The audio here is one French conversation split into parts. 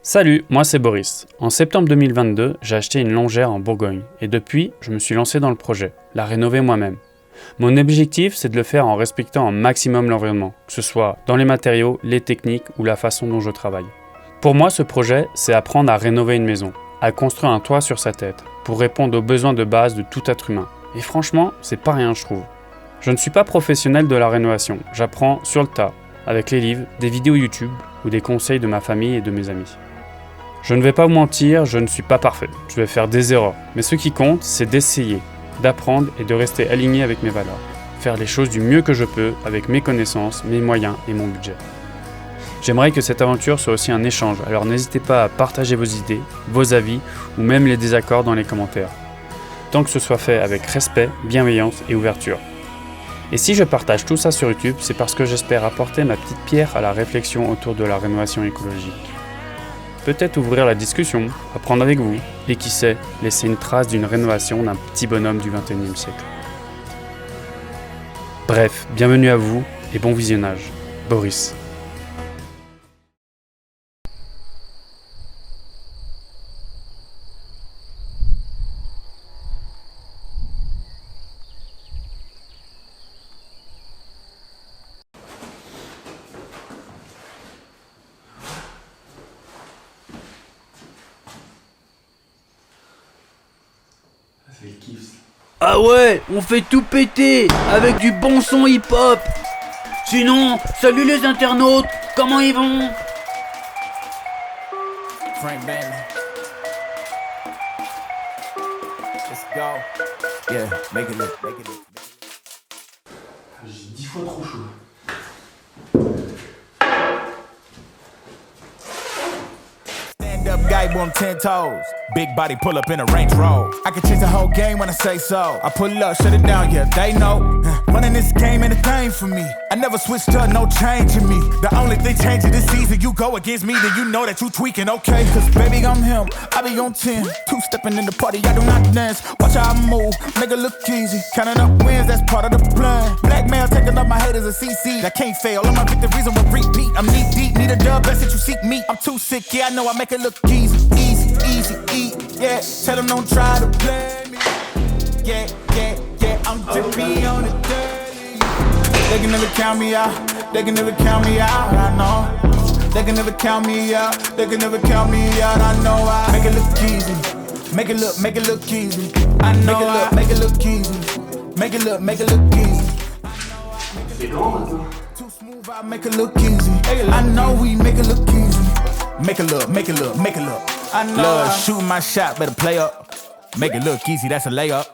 Salut, moi c'est Boris. En septembre 2022, j'ai acheté une longère en Bourgogne et depuis, je me suis lancé dans le projet, la rénover moi-même. Mon objectif, c'est de le faire en respectant un maximum l'environnement, que ce soit dans les matériaux, les techniques ou la façon dont je travaille. Pour moi, ce projet, c'est apprendre à rénover une maison, à construire un toit sur sa tête, pour répondre aux besoins de base de tout être humain. Et franchement, c'est pas rien, je trouve. Je ne suis pas professionnel de la rénovation, j'apprends sur le tas, avec les livres, des vidéos YouTube ou des conseils de ma famille et de mes amis. Je ne vais pas vous mentir, je ne suis pas parfait, je vais faire des erreurs, mais ce qui compte, c'est d'essayer, d'apprendre et de rester aligné avec mes valeurs. Faire les choses du mieux que je peux avec mes connaissances, mes moyens et mon budget. J'aimerais que cette aventure soit aussi un échange, alors n'hésitez pas à partager vos idées, vos avis ou même les désaccords dans les commentaires. Tant que ce soit fait avec respect, bienveillance et ouverture. Et si je partage tout ça sur YouTube, c'est parce que j'espère apporter ma petite pierre à la réflexion autour de la rénovation écologique. Peut-être ouvrir la discussion, apprendre avec vous, et qui sait, laisser une trace d'une rénovation d'un petit bonhomme du XXIe siècle. Bref, bienvenue à vous et bon visionnage. Boris. C'est le kiff ça. Ah ouais, on fait tout péter avec du bon son hip-hop. Sinon, salut les internautes, comment ils vont? Frank Bailey. Let's go. Yeah, make it look. J'ai 10 fois trop chaud. Stand up guy, boom, 10 toes. Big body pull up in a Range Rover. I can change the whole game when I say so. I pull up, shut it down, yeah, they know. Running this game ain't a thing for me. I never switched up, no change in me. The only thing changing this season, you go against me, then you know that you tweaking, okay? Cause baby, I'm him, I be on 10. Two-stepping in the party, I do not dance. Watch how I move, make it look easy. Counting up wins, that's part of the plan. Blackmail, taking up my haters a CC. That can't fail, all my victories on repeat. I'm knee deep, need a dub, best that you seek me. I'm too sick, yeah, I know I make it look easy. Yeah, tell them don't try to play me. Yeah, I'm drippy on the dirty. They can never count me out, they can never count me out, I know. They can never count me out, they can never count me out, I know. I make it look easy, make it look easy. I know, make it look easy, make it look easy. C'est grand maintenant. Too smooth, I make it look easy. I know we make it look easy. Make it look. I know. Love, shooting my shot, better play up. Make it look easy, that's a layup.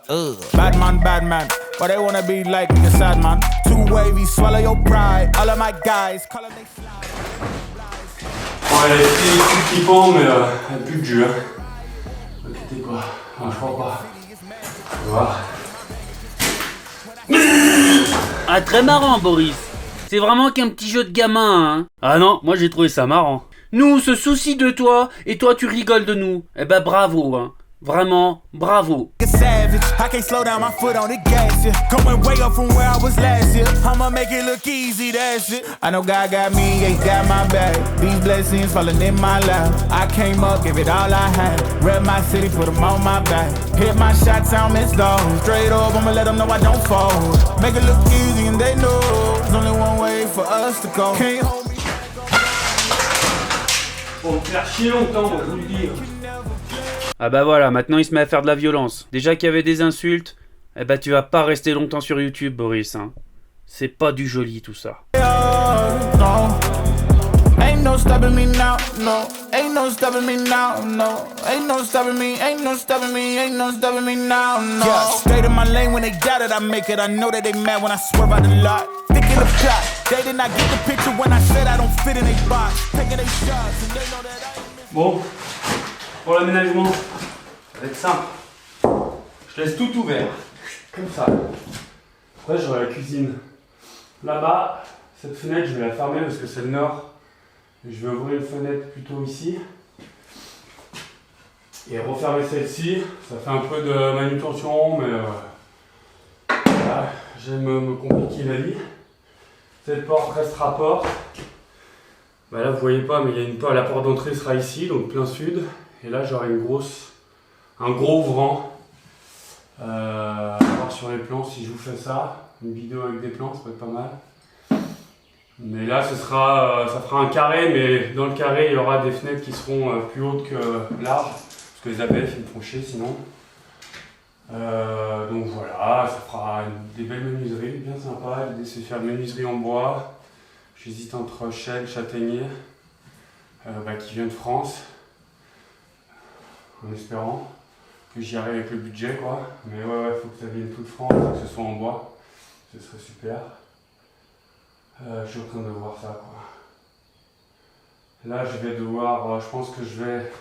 Bad man. Why they wanna be like me, a sad man? Too wavy, swallow your pride. All of my guys, color they slide. Bon, elle a été tout kiffant, mais elle a plus de jus. Ne t'inquiétez pas. Non, je crois pas. On va voir. Ah, très marrant, Boris. C'est vraiment qu'un petit jeu de gamin, hein. Ah non, moi j'ai trouvé ça marrant. Nous, on se soucie de toi, et toi tu rigoles de nous. Eh ben bravo, hein. Vraiment, bravo. Savage, I can't slow down my foot on the gas, yeah. Going way up from where I was last year. I'ma make it look easy, that's it. I know God got me, he got my back. These blessings falling in my lap. I came up, give it all I had. Rep my city, put them on my back. Hit my shots, I'll miss those. Straight up, I'ma let them know I don't fold. Make it look easy and they know there's only one way for us to go. Can't hold me. Pour me faire chier longtemps, je vous le dis. Ah bah voilà, maintenant il se met à faire de la violence. Déjà qu'il y avait des insultes, eh bah tu vas pas rester longtemps sur YouTube, Boris, hein. C'est pas du joli tout ça. No. Ain't no stopping me now, no. Ain't no stopping me now, no. Ain't no stopping me, ain't no stopping me, ain't no stopping me now, no. Yeah, stayed in my lane when they doubt it, I make it. I know that they mad when I swerve out the lot. Thinking the plot, they did not get the picture when I said I don't fit in a box. Taking they shots and they know that I ain't. Bon, pour l'aménagement, ça va être simple. Je laisse tout ouvert, comme ça. Après, j'aurai la cuisine là-bas. Cette fenêtre, je vais la fermer parce que c'est le nord. Et je vais ouvrir une fenêtre plutôt ici. Et refermer celle-ci. Ça fait un peu de manutention, mais voilà, j'aime me compliquer la vie. Cette porte restera porte. Bah là vous voyez pas, mais il y a une porte, la porte d'entrée sera ici, donc plein sud. Et là j'aurai un gros ouvrant. À voir sur les plans si je vous fais ça. Une vidéo avec des plans, ça peut être pas mal. Mais là ça fera un carré, mais dans le carré il y aura des fenêtres qui seront plus hautes que larges. Parce que les ABF ils me font chier sinon. Donc voilà, ça fera des belles menuiseries, bien sympa. L'idée c'est de faire une menuiserie en bois. J'hésite entre chêne, châtaignier, qui vient de France, en espérant que j'y arrive avec le budget quoi. Mais ouais, faut que ça vienne tout de France, que ce soit en bois, ce serait super. Je suis en train de voir ça quoi. Là je vais devoir, je pense que je vais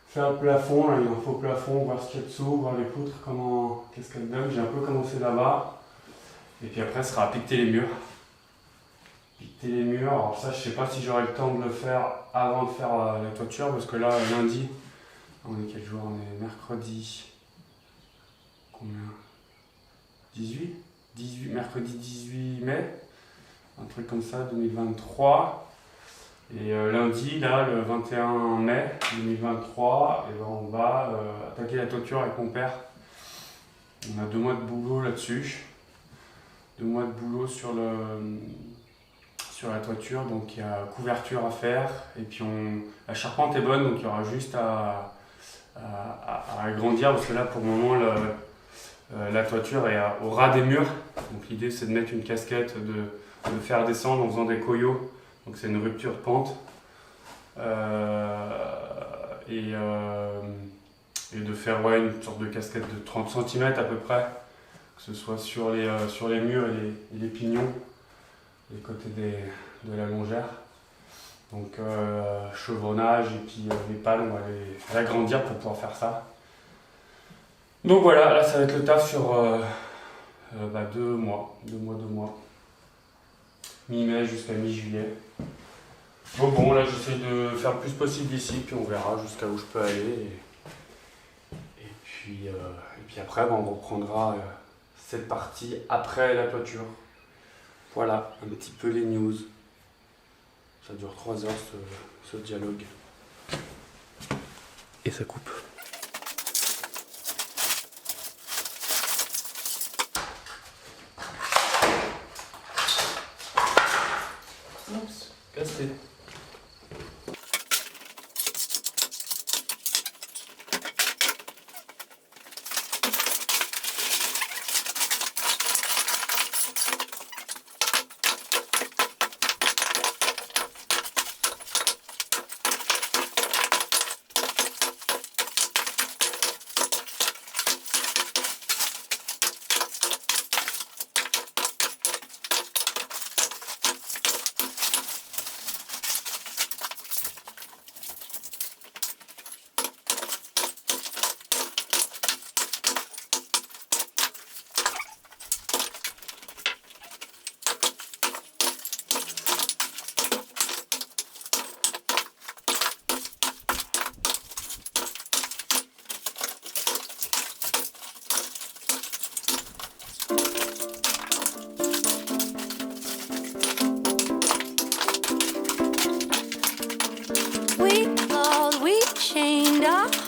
faire le plafond, là il y a un faux plafond, voir ce qu'il y a dessous, voir les poutres, qu'est-ce qu'elles donnent. J'ai un peu commencé là-bas. Et puis après ce sera à piqueter les murs. Alors ça je sais pas si j'aurai le temps de le faire avant de faire la toiture, parce que là lundi, on est quel jour? On est mercredi. Combien? 18, mercredi 18 mai, un truc comme ça, 2023. Et lundi, là, le 21 mai 2023, et ben on va attaquer la toiture avec mon père. On a 2 mois de boulot là-dessus. 2 mois de boulot sur la toiture, donc il y a couverture à faire. Et puis la charpente est bonne, donc il y aura juste à agrandir, parce que là pour le moment la toiture est au ras des murs. Donc l'idée c'est de mettre une casquette, de faire descendre en faisant des coyots. Donc c'est une rupture de pente. Et de faire une sorte de casquette de 30 cm à peu près, que ce soit sur les murs et les pignons, les côtés de la longère. Donc chevronnage et puis les pales, on va les agrandir pour pouvoir faire ça. Donc voilà, là ça va être le taf sur 2 mois. Mi-mai jusqu'à mi-juillet. Bon, là j'essaie de faire le plus possible ici, puis on verra jusqu'à où je peux aller. Et puis après, on reprendra cette partie après la toiture. Voilà, un petit peu les news. Ça dure 3 heures ce dialogue. Et ça coupe. Oups, cassé.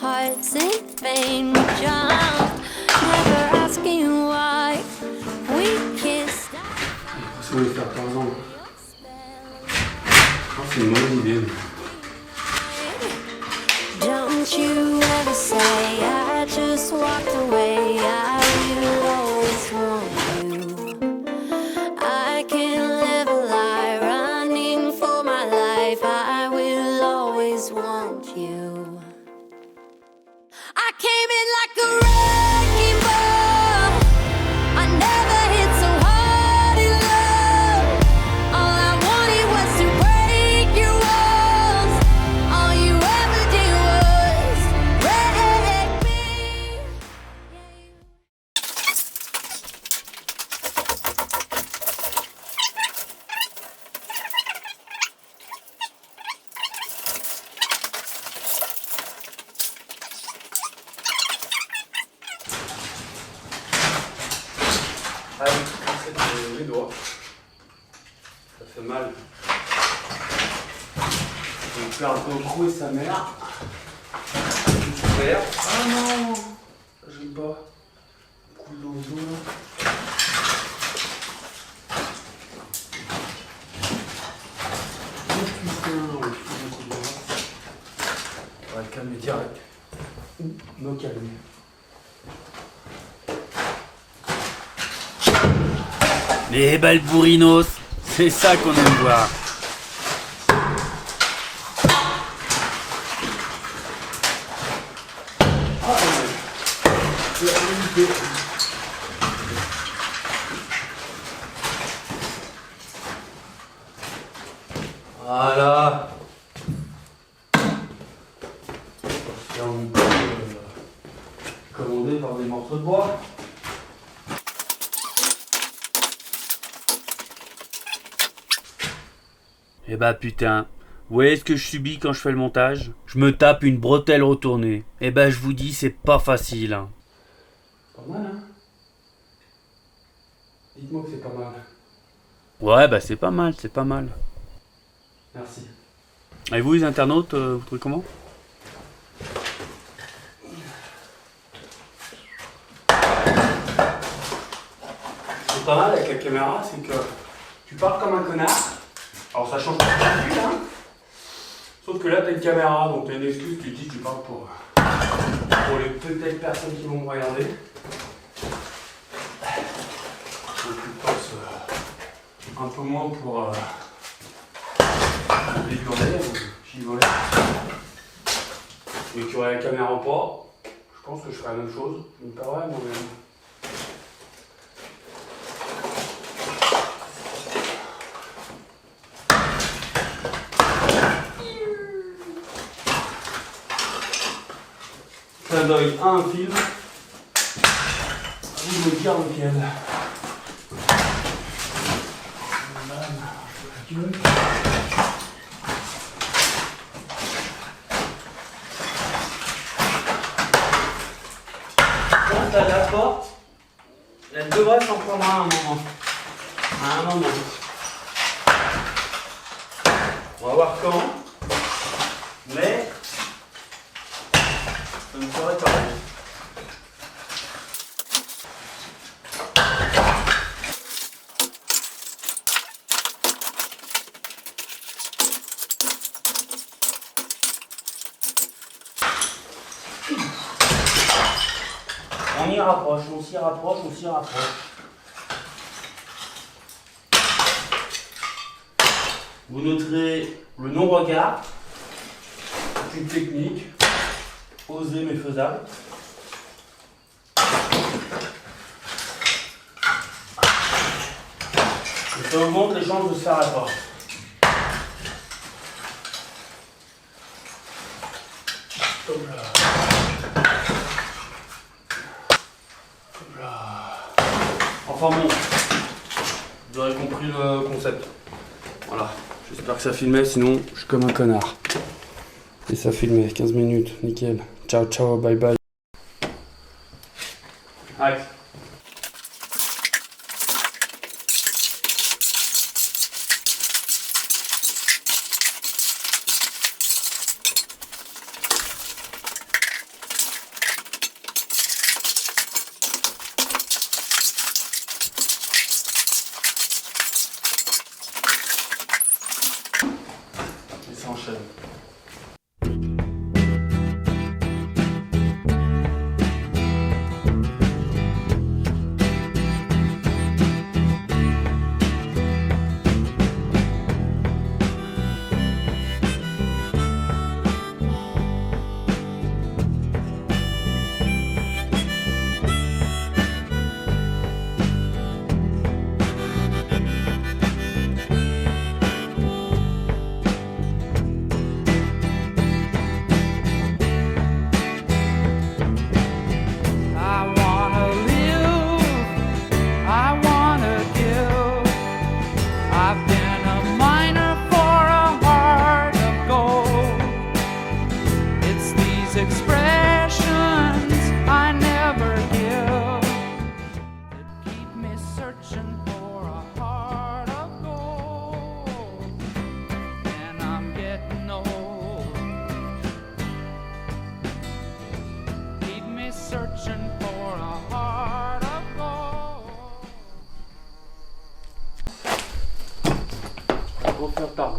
hearts in vain. We jumped, never asking why. We kissed. Ça va faire 15 ans. Oh, c'est une mauvaise idée. Don't you ever say I just walked away. I will always want you. I can't live a lie running for my life. I will always want you. I came in like a wrecking ball. I never hit so hard in love. All I wanted was to break your walls. All you ever did was wreck me. Ah oui, c'est les doigts. Ça fait mal. faire retrouver sa mère. Super. Ah non, j'aime pas. Coup de l'oiseau là. Oh putain, on va faire un coup de droite. On va le calmer direct. Me calmer. Les balbourinos, c'est ça qu'on aime voir. Voilà. Et on peut commander par des morceaux de bois. Eh bah putain, vous voyez ce que je subis quand je fais le montage? Je me tape une bretelle retournée. Eh bah je vous dis, c'est pas facile. Hein. Pas mal, hein? Dites-moi que c'est pas mal. Ouais, bah c'est pas mal, c'est pas mal. Merci. Et vous les internautes, vous trouvez comment? C'est pas mal avec la caméra, c'est que tu parles comme un connard. Alors ça change pas d'habitude, hein. Sauf que là t'as une caméra, donc t'as une excuse, tu dis que tu parles pour les peut-être personnes qui vont me regarder. Donc tu penses un peu moins pour les journées, j'y volais. Mais tu aurais la caméra ou pas, je pense que je ferais la même chose. Mais pas vrai moi-même. Clin d'œil à un film. Vous me dire lequel. Quand t'as la porte, elle devrait s'en prendre à un moment. À un moment. On va voir quand. Mais ça me ferait pareil. On y rapproche, on s'y rapproche, on s'y rapproche. Vous noterez le non-regard. C'est une technique. Osée mais faisable. Et ça augmente les chances de se faire la porte. Hop là. Enfin bon, vous aurez compris le concept. Voilà, j'espère que ça filmait, sinon je suis comme un connard. Et ça filmait, 15 minutes, nickel. Ciao ciao, bye bye. Arrête. Et ça enchaîne.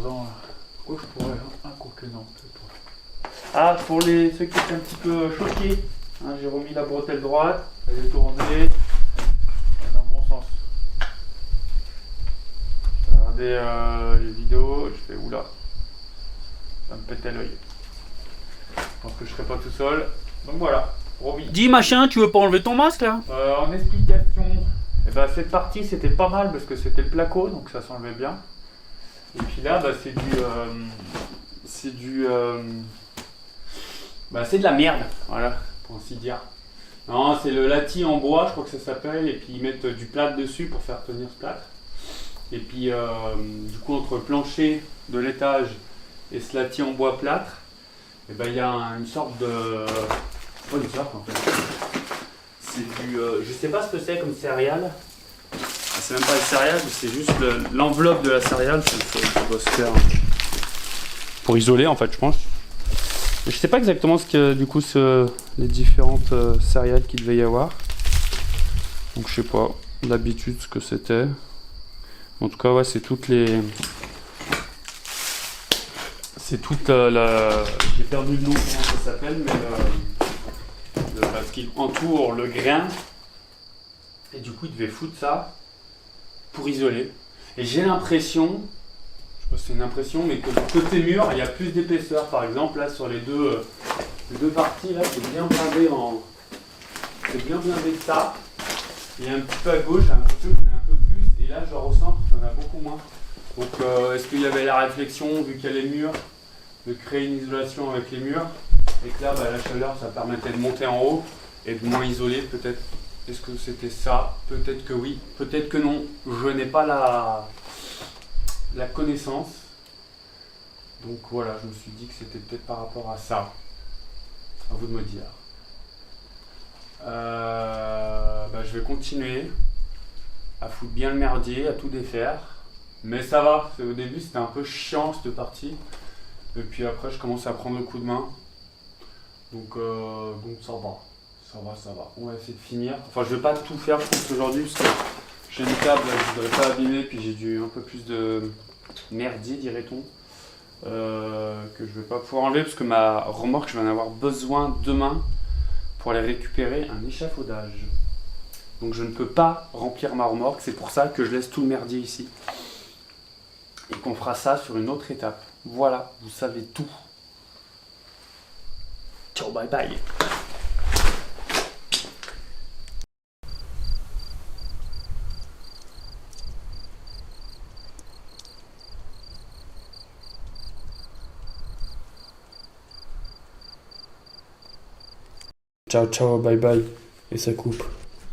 regardant. Quoi je pourrais, hein. Ah, quoi que non, peut-être pas. Ah, pour ceux qui étaient un petit peu choqués, hein, j'ai remis la bretelle droite, elle est tournée dans le bon sens. J'ai regardé les vidéos, je fais oula, ça me pétait l'œil. Je pense que je serai pas tout seul. Donc voilà, Roby. Dis machin, tu veux pas enlever ton masque là? En explication, eh ben, cette partie c'était pas mal parce que c'était le placo, donc ça s'enlevait bien. Et puis là, bah, c'est de la merde, voilà, pour ainsi dire. Non, c'est le lati en bois, je crois que ça s'appelle, et puis ils mettent du plâtre dessus pour faire tenir ce plâtre. Et puis, du coup, entre le plancher de l'étage et ce lati en bois plâtre, et ben, il y a une sorte de... Pas une sorte en fait. C'est du... je sais pas ce que c'est comme céréale. C'est même pas les céréales, c'est juste l'enveloppe de la céréale, ça doit se faire pour isoler en fait, je pense. Je sais pas exactement ce que du coup les différentes céréales qu'il devait y avoir. Donc je sais pas d'habitude ce que c'était. En tout cas ouais, c'est toute la... J'ai perdu le nom, comment ça s'appelle, mais ce qui entoure le grain. Et du coup il devait foutre ça pour isoler. Et j'ai l'impression, je sais pas si c'est une impression, mais que du côté mur, il y a plus d'épaisseur. Par exemple, là sur les deux parties, là, c'est bien blindé de ça. Et un petit peu à gauche, j'ai l'impression qu'il y en a un peu plus. Et là, je ressens qu'il y en a beaucoup moins. Donc, est-ce qu'il y avait la réflexion, vu qu'il y a les murs, de créer une isolation avec les murs, et que là, bah, la chaleur, ça permettait de monter en haut et de moins isoler, peut-être. Est-ce que c'était ça? Peut-être que oui, peut-être que non. Je n'ai pas la connaissance. Donc voilà, je me suis dit que c'était peut-être par rapport à ça. À vous de me dire. Je vais continuer à foutre bien le merdier, à tout défaire. Mais ça va, au début c'était un peu chiant cette partie. Et puis après je commence à prendre le coup de main. Donc ça va. Ça va. On va essayer de finir. Enfin, je vais pas tout faire, je pense, aujourd'hui, parce que j'ai une table, je ne voudrais pas abîmer, puis j'ai un peu plus de merdier, dirait-on, que je vais pas pouvoir enlever, parce que ma remorque, je vais en avoir besoin demain pour aller récupérer un échafaudage. Donc je ne peux pas remplir ma remorque, c'est pour ça que je laisse tout le merdier ici. Et qu'on fera ça sur une autre étape. Voilà, vous savez tout. Ciao, bye bye. Ciao, ciao, bye bye. Et ça coupe.